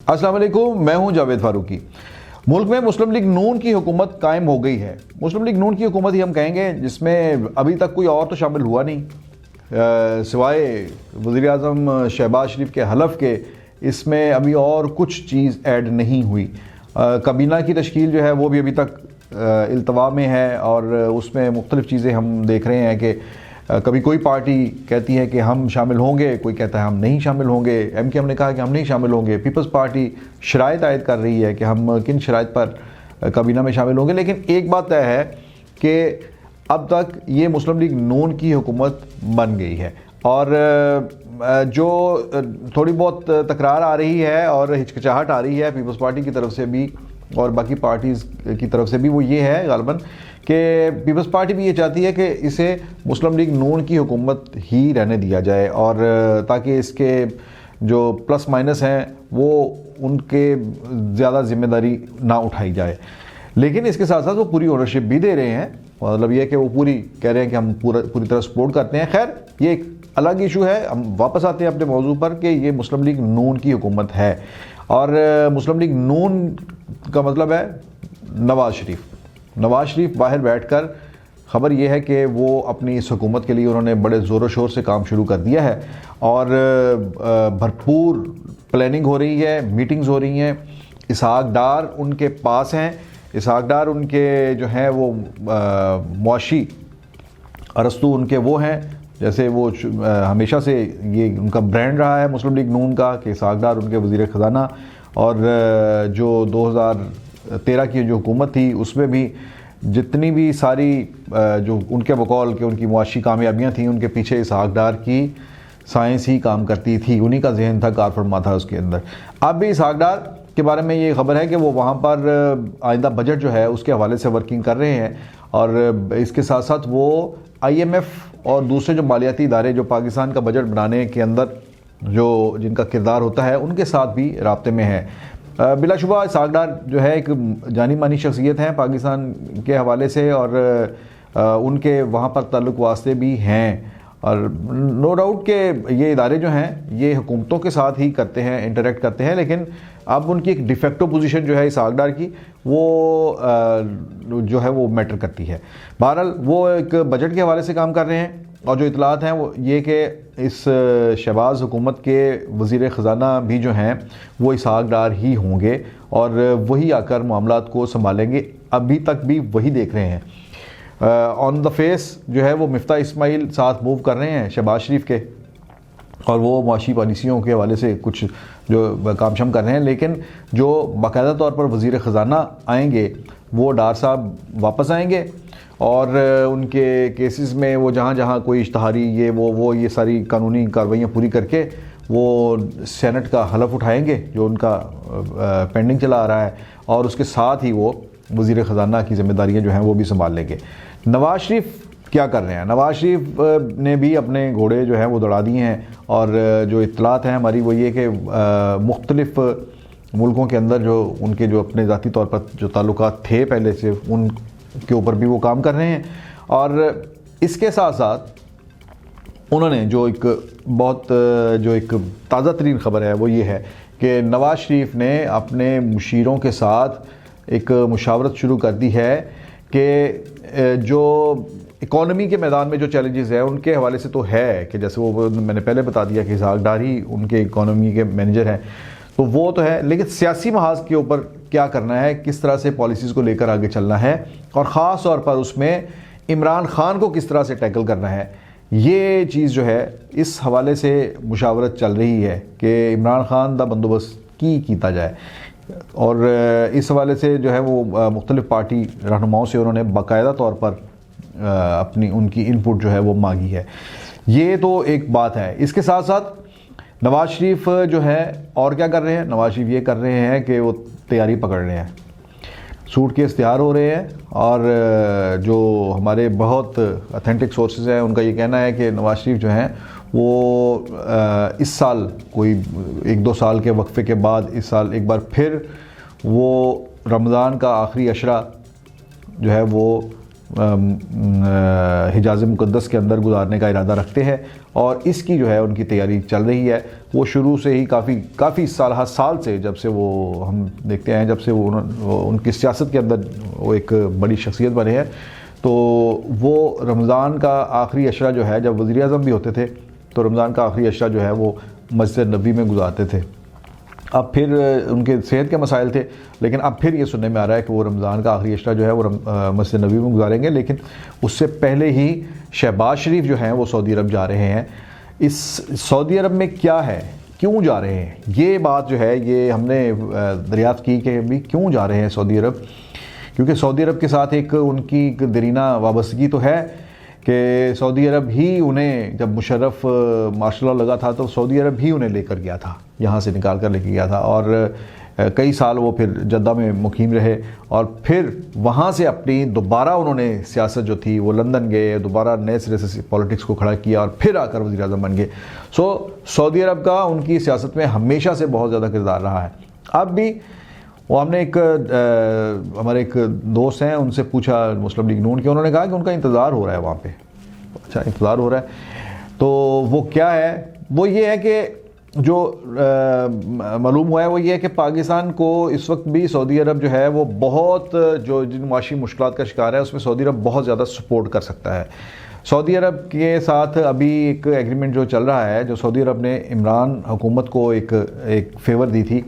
السلام علیکم، میں ہوں جاوید فاروقی۔ ملک میں مسلم لیگ نون کی حکومت قائم ہو گئی ہے۔ مسلم لیگ نون کی حکومت ہی ہم کہیں گے، جس میں ابھی تک کوئی اور تو شامل ہوا نہیں سوائے وزیر اعظم شہباز شریف کے حلف کے۔ اس میں ابھی اور کچھ چیز ایڈ نہیں ہوئی۔ کابینہ کی تشکیل جو ہے وہ بھی ابھی تک التوا میں ہے، اور اس میں مختلف چیزیں ہم دیکھ رہے ہیں کہ کبھی کوئی پارٹی کہتی ہے کہ ہم شامل ہوں گے، کوئی کہتا ہے ہم نہیں شامل ہوں گے۔ ایم کیو ایم نے کہا کہ ہم نہیں شامل ہوں گے۔ پیپلز پارٹی شرائط عائد کر رہی ہے کہ ہم کن شرائط پر کابینہ میں شامل ہوں گے۔ لیکن ایک بات طے ہے کہ اب تک یہ مسلم لیگ نون کی حکومت بن گئی ہے، اور جو تھوڑی بہت تکرار آ رہی ہے اور ہچکچاہٹ آ رہی ہے پیپلز پارٹی کی طرف سے بھی اور باقی پارٹیز کی طرف سے بھی، وہ یہ ہے غالباً کہ پیپلز پارٹی بھی یہ چاہتی ہے کہ اسے مسلم لیگ نون کی حکومت ہی رہنے دیا جائے، اور تاکہ اس کے جو پلس مائنس ہیں وہ ان کے زیادہ ذمہ داری نہ اٹھائی جائے۔ لیکن اس کے ساتھ ساتھ وہ پوری اونرشپ بھی دے رہے ہیں، مطلب یہ کہ وہ پوری کہہ رہے ہیں کہ ہم پوری طرح سپورٹ کرتے ہیں۔ خیر، یہ ایک الگ ایشو ہے۔ ہم واپس آتے ہیں اپنے موضوع پر کہ یہ مسلم لیگ نون کی حکومت ہے، اور مسلم لیگ نون کا مطلب ہے نواز شریف۔ نواز شریف باہر بیٹھ کر، خبر یہ ہے کہ وہ اپنی اس حکومت کے لیے انہوں نے بڑے زور و شور سے کام شروع کر دیا ہے، اور بھرپور پلاننگ ہو رہی ہے، میٹنگز ہو رہی ہیں۔ اسحاق ڈار ان کے پاس ہیں۔ اسحاق ڈار ان کے جو ہیں وہ معاشی ارسطو ان کے وہ ہیں، جیسے وہ ہمیشہ سے یہ ان کا برانڈ رہا ہے مسلم لیگ نون کا کہ اسحاق ڈار ان کے وزیر خزانہ، اور جو 2013 کی جو حکومت تھی اس میں بھی جتنی بھی ساری جو ان کے بقول کہ ان کی معاشی کامیابیاں تھیں، ان کے پیچھے اسحاق ڈار کی سائنس ہی کام کرتی تھی، انہی کا ذہن تھا، کار فرما تھا اس کے اندر۔ اب بھی اسحاق ڈار کے بارے میں یہ خبر ہے کہ وہ وہاں پر آئندہ بجٹ جو ہے اس کے حوالے سے ورکنگ کر رہے ہیں، اور اس کے ساتھ ساتھ وہ آئی ایم ایف اور دوسرے جو مالیاتی ادارے جو پاکستان کا بجٹ بنانے کے اندر جو جن کا کردار ہوتا ہے ان کے ساتھ بھی رابطے میں ہے۔ بلا شبہ اسحاق ڈار جو ہے ایک جانی مانی شخصیت ہیں پاکستان کے حوالے سے، اور ان کے وہاں پر تعلق واسطے بھی ہیں، اور نو ڈاؤٹ کہ یہ ادارے جو ہیں یہ حکومتوں کے ساتھ ہی کرتے ہیں، انٹریکٹ کرتے ہیں، لیکن اب ان کی ایک ڈیفیکٹو پوزیشن جو ہے اسحاق ڈار کی، وہ جو ہے وہ میٹر کرتی ہے۔ بہرحال وہ ایک بجٹ کے حوالے سے کام کر رہے ہیں، اور جو اطلاعات ہیں وہ یہ کہ اس شہباز حکومت کے وزیر خزانہ بھی جو ہیں وہ اسحاق ڈار ہی ہوں گے، اور وہی آ کر معاملات کو سنبھالیں گے۔ ابھی تک بھی وہی دیکھ رہے ہیں۔ آن دا فیس جو ہے وہ مفتاح اسماعیل ساتھ موو کر رہے ہیں شہباز شریف کے، اور وہ معاشی پالیسیوں کے حوالے سے کچھ جو کام شام کر رہے ہیں، لیکن جو باقاعدہ طور پر وزیر خزانہ آئیں گے وہ ڈار صاحب واپس آئیں گے، اور ان کے کیسز میں وہ جہاں جہاں کوئی اشتہاری یہ ساری قانونی کارروائیاں پوری کر کے وہ سینٹ کا حلف اٹھائیں گے جو ان کا پینڈنگ چلا آ رہا ہے، اور اس کے ساتھ ہی وہ وزیر خزانہ کی ذمہ داریاں جو ہیں وہ بھی سنبھال لیں گے۔ نواز شریف کیا کر رہے ہیں؟ نواز شریف نے بھی اپنے گھوڑے جو ہیں وہ دوڑا دیے ہیں، اور جو اطلاعات ہیں ہماری وہ یہ کہ مختلف ملکوں کے اندر جو ان کے جو اپنے ذاتی طور پر جو تعلقات تھے پہلے سے، ان کے اوپر بھی وہ کام کر رہے ہیں۔ اور اس کے ساتھ ساتھ انہوں نے جو ایک تازہ ترین خبر ہے وہ یہ ہے کہ نواز شریف نے اپنے مشیروں کے ساتھ ایک مشاورت شروع کر دی ہے کہ جو اکانومی کے میدان میں جو چیلنجز ہیں ان کے حوالے سے تو ہے کہ جیسے وہ میں نے پہلے بتا دیا کہ اسحاق ڈار ہی ان کے اکانومی کے مینیجر ہیں، تو وہ تو ہے، لیکن سیاسی محاذ کے اوپر کیا کرنا ہے، کس طرح سے پالیسیز کو لے کر آگے چلنا ہے، اور خاص طور پر اس میں عمران خان کو کس طرح سے ٹیکل کرنا ہے، یہ چیز جو ہے اس حوالے سے مشاورت چل رہی ہے کہ عمران خان دا بندوبست کیتا جائے، اور اس حوالے سے جو ہے وہ مختلف پارٹی رہنماؤں سے انہوں نے باقاعدہ طور پر اپنی ان کی ان پٹ جو ہے وہ مانگی ہے۔ یہ تو ایک بات ہے۔ اس کے ساتھ ساتھ نواز شریف جو ہے اور کیا کر رہے ہیں؟ نواز شریف یہ کر رہے ہیں کہ وہ تیاری پکڑ رہے ہیں، سوٹ کیس تیار ہو رہے ہیں، اور جو ہمارے بہت اتھینٹک سورسز ہیں ان کا یہ کہنا ہے کہ نواز شریف جو ہیں وہ اس سال کوئی 1-2 سال کے وقفے کے بعد اس سال ایک بار پھر وہ رمضان کا آخری عشرہ جو ہے وہ حجاز مقدس کے اندر گزارنے کا ارادہ رکھتے ہیں، اور اس کی جو ہے ان کی تیاری چل رہی ہے۔ وہ شروع سے ہی کافی سال سے، جب سے وہ ہم دیکھتے ہیں، جب سے وہ ان کی سیاست کے اندر وہ ایک بڑی شخصیت بنے ہیں، تو وہ رمضان کا آخری عشرہ جو ہے، جب وزیر اعظم بھی ہوتے تھے تو رمضان کا آخری عشرہ جو ہے وہ مسجد نبوی میں گزارتے تھے۔ اب پھر ان کے صحت کے مسائل تھے، لیکن اب پھر یہ سننے میں آ رہا ہے کہ وہ رمضان کا آخری عشرہ جو ہے وہ مسجد نبوی میں گزاریں گے، لیکن اس سے پہلے ہی شہباز شریف جو ہیں وہ سعودی عرب جا رہے ہیں۔ اس سعودی عرب میں کیا ہے، کیوں جا رہے ہیں، یہ بات جو ہے یہ ہم نے دریافت کی کہ بھی کیوں جا رہے ہیں سعودی عرب، کیونکہ سعودی عرب کے ساتھ ایک ان کی ایک دیرینہ وابستگی تو ہے کہ سعودی عرب ہی انہیں، جب مشرف مارشل لا لگا تھا تو سعودی عرب ہی انہیں لے کر گیا تھا، یہاں سے نکال کر لے کے گیا تھا، اور کئی سال وہ پھر جدہ میں مقیم رہے، اور پھر وہاں سے اپنی دوبارہ انہوں نے سیاست جو تھی وہ لندن گئے، دوبارہ نئے سرے سے پالیٹکس کو کھڑا کیا، اور پھر آ کر وزیر اعظم بن گئے۔ سعودی عرب کا ان کی سیاست میں ہمیشہ سے بہت زیادہ کردار رہا ہے۔ اب بھی وہ ہم نے ہمارے ایک دوست ہیں، ان سے پوچھا مسلم لیگ نون کہ انہوں نے کہا کہ ان کا انتظار ہو رہا ہے وہاں پہ۔ اچھا، انتظار ہو رہا ہے تو وہ کیا ہے؟ وہ یہ ہے کہ جو معلوم ہوا ہے وہ یہ ہے کہ پاکستان کو اس وقت بھی سعودی عرب جو ہے وہ بہت، جو جن معاشی مشکلات کا شکار ہے اس میں سعودی عرب بہت زیادہ سپورٹ کر سکتا ہے۔ سعودی عرب کے ساتھ ابھی ایک ایگریمنٹ جو چل رہا ہے، جو سعودی عرب نے عمران حکومت کو ایک فیور دی تھی،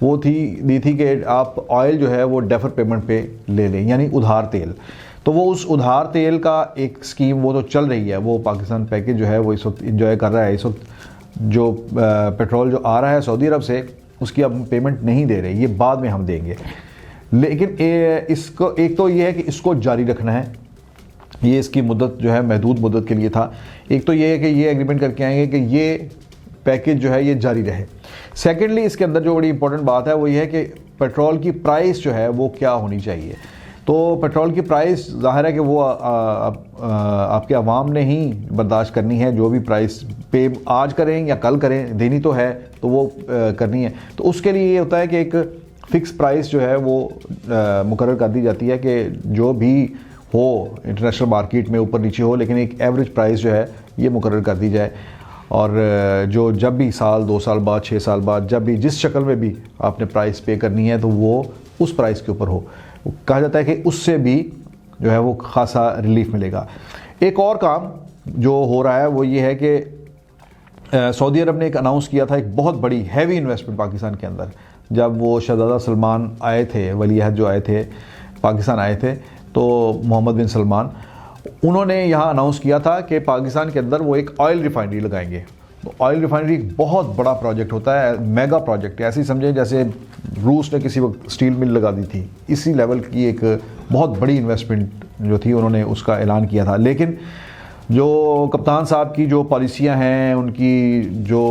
وہ دی تھی کہ آپ آئل جو ہے وہ ڈیفر پیمنٹ پہ لے لیں، یعنی ادھار تیل۔ تو وہ اس ادھار تیل کا ایک اسکیم وہ تو چل رہی ہے، وہ پاکستان پیکیج جو ہے وہ اس وقت انجوائے کر رہا ہے۔ اس وقت جو پیٹرول جو آ رہا ہے سعودی عرب سے، اس کی اب پیمنٹ نہیں دے رہے، یہ بعد میں ہم دیں گے، لیکن اس کو ایک تو یہ ہے کہ اس کو جاری رکھنا ہے، یہ اس کی مدت جو ہے محدود مدت کے لیے تھا۔ ایک تو یہ ہے کہ یہ ایگریمنٹ کر کے آئیں گے کہ یہ پیکیج جو ہے یہ جاری رہے۔ سیکنڈلی اس کے اندر جو بڑی امپورٹنٹ بات ہے وہ یہ ہے کہ پیٹرول کی پرائس جو ہے وہ کیا ہونی چاہیے۔ تو پیٹرول کی پرائس ظاہر ہے کہ وہ آپ کے عوام نے ہی برداشت کرنی ہے، جو بھی پرائس پے آج کریں یا کل کریں، دینی تو ہے تو وہ کرنی ہے۔ تو اس کے لیے یہ ہوتا ہے کہ ایک فکس پرائس جو ہے وہ مقرر کر دی جاتی ہے کہ جو بھی ہو انٹرنیشنل مارکیٹ میں اوپر نیچے ہو، لیکن ایک ایوریج پرائس جو ہے یہ مقرر کر دی جائے، اور جو جب بھی سال 2 سال بعد 6 سال بعد جب بھی جس شکل میں بھی آپ نے پرائس پے کرنی ہے تو وہ اس پرائس کے اوپر ہو۔ کہا جاتا ہے کہ اس سے بھی جو ہے وہ خاصا ریلیف ملے گا۔ ایک اور کام جو ہو رہا ہے وہ یہ ہے کہ سعودی عرب نے ایک اناؤنس کیا تھا، ایک بہت بڑی ہیوی انویسٹمنٹ پاکستان کے اندر، جب وہ شہزادہ سلمان آئے تھے، ولی عہد جو آئے تھے پاکستان آئے تھے، تو محمد بن سلمان، انہوں نے یہاں اناؤنس کیا تھا کہ پاکستان کے اندر وہ ایک آئل ریفائنری لگائیں گے۔ آئل ریفائنری ایک بہت بڑا پروجیکٹ ہوتا ہے، میگا پروجیکٹ ہے، ایسے ہی سمجھیں جیسے روس نے کسی وقت اسٹیل مل لگا دی تھی، اسی لیول کی ایک بہت بڑی انویسٹمنٹ جو تھی انہوں نے اس کا اعلان کیا تھا۔ لیکن جو کپتان صاحب کی جو پالیسیاں ہیں، ان کی جو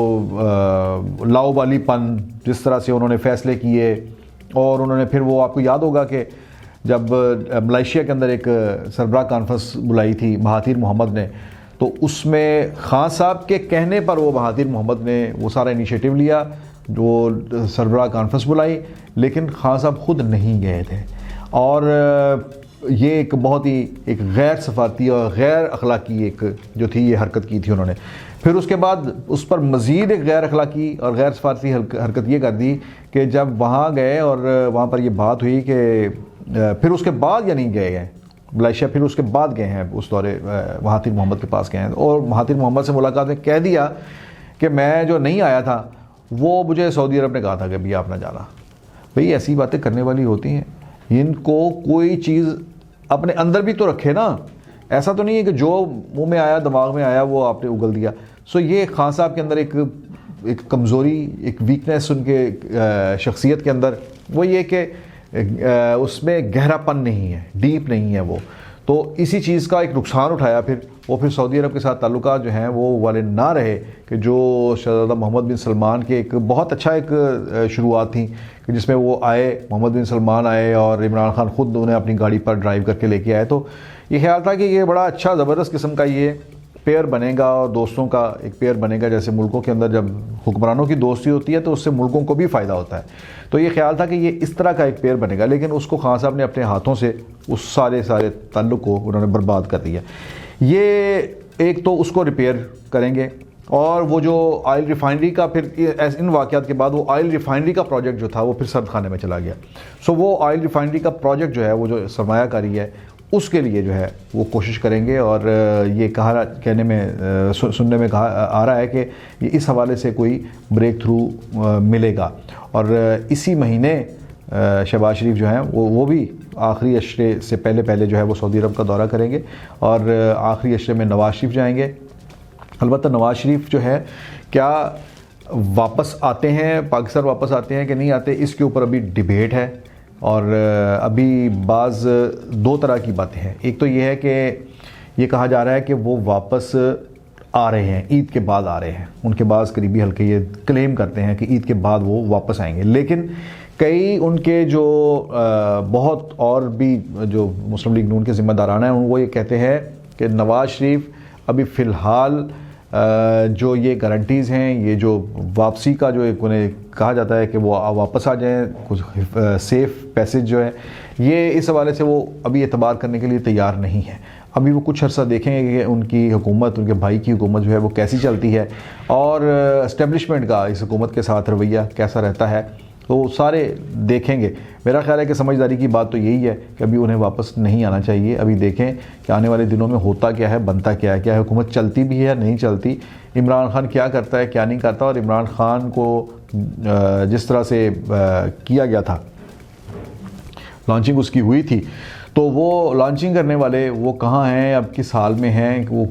لاؤ بالی پن، جس طرح سے انہوں نے فیصلے کیے، اور انہوں نے پھر وہ آپ کو یاد ہوگا کہ جب ملائیشیا کے اندر ایک سربراہ کانفرنس بلائی تھی مہاتیر محمد نے، تو اس میں خان صاحب کے کہنے پر وہ مہاتیر محمد نے وہ سارا انیشیٹو لیا، جو سربراہ کانفرنس بلائی، لیکن خان صاحب خود نہیں گئے تھے، اور یہ ایک بہت ہی ایک غیر سفارتی اور غیر اخلاقی ایک جو تھی یہ حرکت کی تھی انہوں نے۔ پھر اس کے بعد اس پر مزید ایک غیر اخلاقی اور غیر سفارتی حرکت یہ کر دی کہ جب وہاں گئے اور وہاں پر یہ بات ہوئی کہ پھر اس کے بعد یا نہیں گئے ہیں ملائیشیا، پھر اس کے بعد گئے ہیں اس دورے مہاتیر محمد کے پاس گئے ہیں، اور مہاتیر محمد سے ملاقات میں کہہ دیا کہ میں جو نہیں آیا تھا وہ مجھے سعودی عرب نے کہا تھا کہ بھی آپ نہ جانا۔ بھئی ایسی باتیں کرنے والی ہوتی ہیں، ان کو کوئی چیز اپنے اندر بھی تو رکھے نا، ایسا تو نہیں ہے کہ جو منہ میں آیا دماغ میں آیا وہ آپ نے اگل دیا۔ یہ خان صاحب کے اندر ایک کمزوری، ایک ویکنیس ان کے شخصیت کے اندر وہ یہ کہ اس میں گہرا پن نہیں ہے، ڈیپ نہیں ہے وہ، تو اسی چیز کا ایک نقصان اٹھایا پھر سعودی عرب کے ساتھ تعلقات جو ہیں وہ والے نہ رہے، کہ جو شہزادہ محمد بن سلمان کے ایک بہت اچھا ایک شروعات تھیں کہ جس میں وہ آئے، محمد بن سلمان آئے اور عمران خان خود انہیں اپنی گاڑی پر ڈرائیو کر کے لے کے آئے، تو یہ خیال تھا کہ یہ بڑا اچھا زبردست قسم کا یہ پیئر بنے گا اور دوستوں کا ایک پیئر بنے گا. جیسے ملکوں کے اندر جب حکمرانوں کی دوستی ہوتی ہے تو اس سے ملکوں کو بھی فائدہ ہوتا ہے. تو یہ خیال تھا کہ یہ اس طرح کا ایک پیئر بنے گا, لیکن اس کو خان صاحب نے اپنے ہاتھوں سے اس سارے تعلق کو انہوں نے برباد کر دیا. یہ ایک تو اس کو ریپیئر کریں گے, اور وہ جو آئل ریفائنری کا پھر ان واقعات کے بعد وہ آئل ریفائنری کا پروجیکٹ جو تھا وہ پھر سرد خانے میں چلا گیا. سو وہ آئل ریفائنری کا پروجیکٹ جو ہے وہ جو سرمایہ کاری ہے اس کے لیے جو ہے وہ کوشش کریں گے, اور یہ کہنے میں سننے میں کہا آ رہا ہے کہ اس حوالے سے کوئی بریک تھرو ملے گا. اور اسی مہینے شہباز شریف جو ہیں وہ بھی آخری عشرے سے پہلے جو ہے وہ سعودی عرب کا دورہ کریں گے, اور آخری عشرے میں نواز شریف جائیں گے. البتہ نواز شریف جو ہے کیا واپس آتے ہیں, پاکستان واپس آتے ہیں کہ نہیں آتے, اس کے اوپر ابھی ڈیبیٹ ہے. اور ابھی بعض دو طرح کی باتیں ہیں. ایک تو یہ ہے کہ یہ کہا جا رہا ہے کہ وہ واپس آ رہے ہیں, عید کے بعد آ رہے ہیں. ان کے بعض قریبی حلقے یہ کلیم کرتے ہیں کہ عید کے بعد وہ واپس آئیں گے, لیکن کئی ان کے جو بہت اور بھی جو مسلم لیگ نون کے ذمہ داران ہیں وہ یہ کہتے ہیں کہ نواز شریف ابھی فی الحال جو یہ گارنٹیز ہیں, یہ جو واپسی کا جو ایک انہیں کہا جاتا ہے کہ وہ واپس آ جائیں, کچھ سیف پیسج جو ہے, یہ اس حوالے سے وہ ابھی اعتبار کرنے کے لیے تیار نہیں ہے. ابھی وہ کچھ عرصہ دیکھیں گے کہ ان کی حکومت, ان کے بھائی کی حکومت جو ہے وہ کیسی چلتی ہے, اور اسٹیبلشمنٹ کا اس حکومت کے ساتھ رویہ کیسا رہتا ہے, تو سارے دیکھیں گے. میرا خیال ہے کہ سمجھداری کی بات تو یہی ہے کہ ابھی انہیں واپس نہیں آنا چاہیے. ابھی دیکھیں کہ آنے والے دنوں میں ہوتا کیا ہے, بنتا کیا ہے, کیا حکومت چلتی بھی ہے یا نہیں چلتی, عمران خان کیا کرتا ہے کیا نہیں کرتا. اور عمران خان کو جس طرح سے کیا گیا تھا, لانچنگ اس کی ہوئی تھی, تو وہ لانچنگ کرنے والے وہ کہاں ہیں, اب کس حال میں ہیں, وہ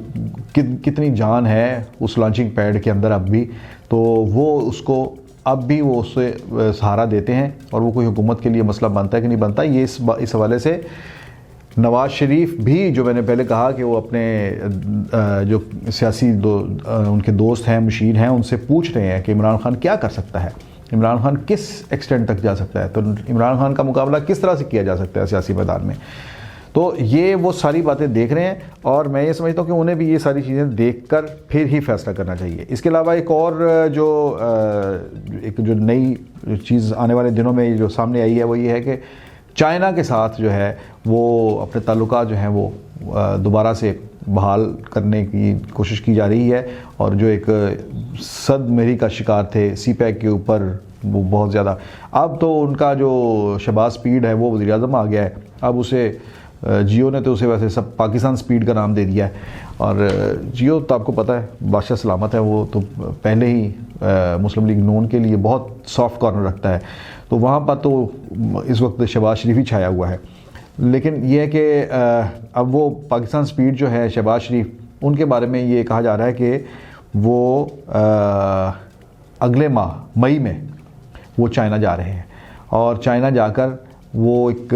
کتنی جان ہے اس لانچنگ پیڈ کے اندر اب بھی, تو وہ اس کو اب بھی وہ اس سے سہارا دیتے ہیں. اور وہ کوئی حکومت کے لیے مسئلہ بنتا ہے کہ نہیں بنتا, یہ اس حوالے سے نواز شریف بھی, جو میں نے پہلے کہا کہ وہ اپنے جو سیاسی ان کے دوست ہیں, مشیر ہیں, ان سے پوچھ رہے ہیں کہ عمران خان کیا کر سکتا ہے, عمران خان کس ایکسٹینٹ تک جا سکتا ہے, تو عمران خان کا مقابلہ کس طرح سے کیا جا سکتا ہے سیاسی میدان میں. تو یہ وہ ساری باتیں دیکھ رہے ہیں, اور میں یہ سمجھتا ہوں کہ انہیں بھی یہ ساری چیزیں دیکھ کر پھر ہی فیصلہ کرنا چاہیے. اس کے علاوہ ایک اور جو نئی چیز آنے والے دنوں میں جو سامنے آئی ہے وہ یہ ہے کہ چائنا کے ساتھ جو ہے وہ اپنے تعلقات جو ہیں وہ دوبارہ سے بحال کرنے کی کوشش کی جا رہی ہے. اور جو ایک صد مہری کا شکار تھے سی پیک کے اوپر, وہ بہت زیادہ, اب تو ان کا جو شہباز سپیڈ ہے وہ وزیر اعظم آ گیا ہے. اب اسے جیو نے تو اسے ویسے سب پاکستان سپیڈ کا نام دے دیا ہے. اور جیو تو آپ کو پتہ ہے بادشاہ سلامت ہے, وہ تو پہلے ہی مسلم لیگ نون کے لیے بہت سافٹ کارنر رکھتا ہے, تو وہاں پر تو اس وقت شہباز شریف ہی چھایا ہوا ہے. لیکن یہ ہے کہ اب وہ پاکستان سپیڈ جو ہے شہباز شریف, ان کے بارے میں یہ کہا جا رہا ہے کہ وہ اگلے ماہ مئی میں وہ چائنا جا رہے ہیں, اور چائنا جا کر وہ ایک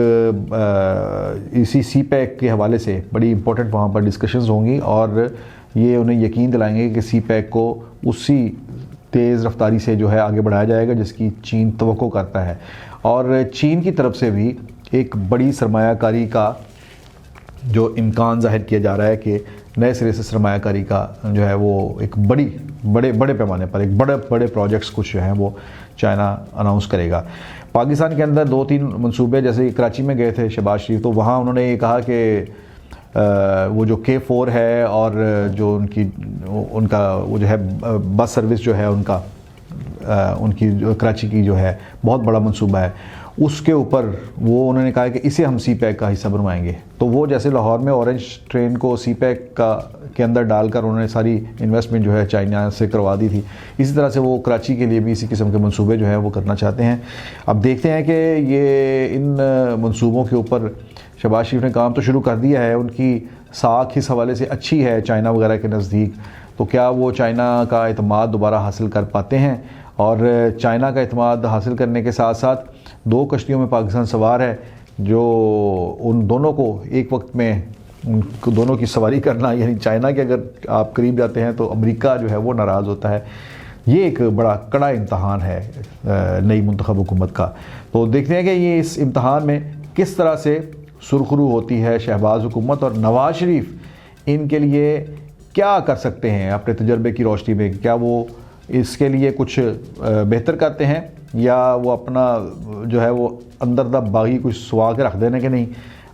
اسی سی پیک کے حوالے سے بڑی امپورٹنٹ وہاں پر ڈسکشنز ہوں گی, اور یہ انہیں یقین دلائیں گے کہ سی پیک کو اسی تیز رفتاری سے جو ہے آگے بڑھایا جائے گا جس کی چین توقع کرتا ہے. اور چین کی طرف سے بھی ایک بڑی سرمایہ کاری کا جو امکان ظاہر کیا جا رہا ہے کہ نئے سرے سے سرمایہ کاری کا جو ہے وہ ایک بڑے پیمانے پر ایک بڑے پروجیکٹس کچھ جو ہیں وہ چائنا اناؤنس کرے گا. پاکستان کے اندر 2-3 منصوبے, جیسے کراچی میں گئے تھے شہباز شریف, تو وہاں انہوں نے یہ کہا کہ وہ جو K4 ہے اور جو ان کا وہ جو ہے بس سروس جو ہے ان کی جو کراچی کی جو ہے بہت بڑا منصوبہ ہے, اس کے اوپر وہ انہوں نے کہا کہ اسے ہم سی پیک کا حصہ بنوائیں گے. تو وہ جیسے لاہور میں اورنج ٹرین کو سی پیک کے اندر ڈال کر انہوں نے ساری انویسٹمنٹ جو ہے چائنا سے کروا دی تھی, اسی طرح سے وہ کراچی کے لیے بھی اسی قسم کے منصوبے جو ہیں وہ کرنا چاہتے ہیں. اب دیکھتے ہیں کہ یہ ان منصوبوں کے اوپر شہباز شریف نے کام تو شروع کر دیا ہے, ان کی ساکھ اس حوالے سے اچھی ہے چائنا وغیرہ کے نزدیک, تو کیا وہ چائنا کا اعتماد دوبارہ حاصل کر پاتے ہیں. اور چائنا کا اعتماد حاصل کرنے کے ساتھ ساتھ 2 کشتیوں میں پاکستان سوار ہے, جو ان دونوں کو ایک وقت میں ان دونوں کی سواری کرنا, یعنی چائنا کے اگر آپ قریب جاتے ہیں تو امریکہ جو ہے وہ ناراض ہوتا ہے. یہ ایک بڑا کڑا امتحان ہے نئی منتخب حکومت کا. تو دیکھتے ہیں کہ یہ اس امتحان میں کس طرح سے سرخرو ہوتی ہے شہباز حکومت, اور نواز شریف ان کے لیے کیا کر سکتے ہیں اپنے تجربے کی روشنی میں؟ کیا وہ اس کے لیے کچھ بہتر کرتے ہیں، یا وہ اپنا جو ہے وہ اندر دا باغی کچھ سوا کے رکھ دینے کے نہیں؟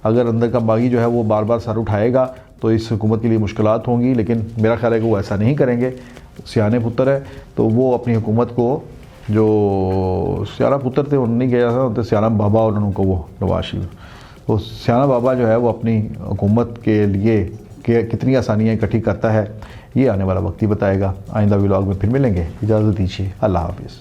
اگر اندر کا باغی جو ہے وہ بار بار سر اٹھائے گا تو اس حکومت کے لیے مشکلات ہوں گی، لیکن میرا خیال ہے کہ وہ ایسا نہیں کریں گے. سیانے پتر ہے تو وہ اپنی حکومت کو، جو سیانہ پتر تھے انہوں نے نہیں کہا تھا، سیانہ بابا انہوں کو وہ نواز شریف، تو سیانہ بابا جو ہے وہ اپنی حکومت کے لیے کہ کتنی آسانیاں اکٹھی کرتا ہے، یہ آنے والا وقت ہی بتائے گا. آئندہ ولاگ میں پھر ملیں گے، اجازت دیجیے، اللہ حافظ.